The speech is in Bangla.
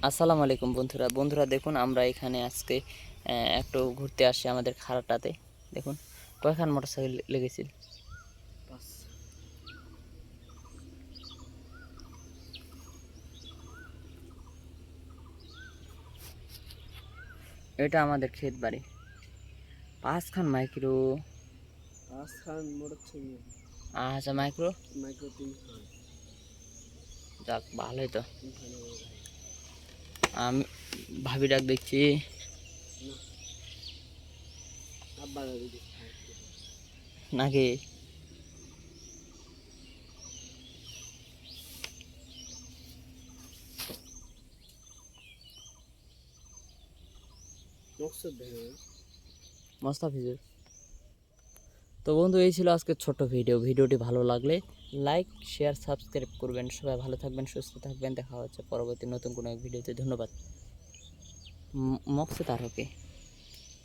আসসালামু আলাইকুম বন্ধুরা দেখুন আমরা এখানে আজকে একটু ঘুরতে আসছি আমাদের খাড়াটাতে। দেখুন কয়খান মোটরসাইকেল লেগেছিল। এটা আমাদের ক্ষেত বাড়ি। 5খান মাইক্রো। 5খান মোটরসাইকেল। আচ্ছা মাইক্রো মাইক্রো 3খান। যাক ভালোই তো। 3খান ভাই। আমি ভাবি ডাক দেখছি না আব্বা দিদি নাকি। মকসুদ ভাই মোস্তাফিজুর। তো বন্ধু এই ছিল আজকের ছোট্ট ভিডিওটি ভালো লাগলে লাইক শেয়ার সাবস্ক্রাইব করবেন। সবাই ভালো থাকবেন, সুস্থ থাকবেন। দেখা হচ্ছে পরবর্তী নতুন কোনো এক ভিডিওতে। ধন্যবাদ। মকসুদ আর ওকে।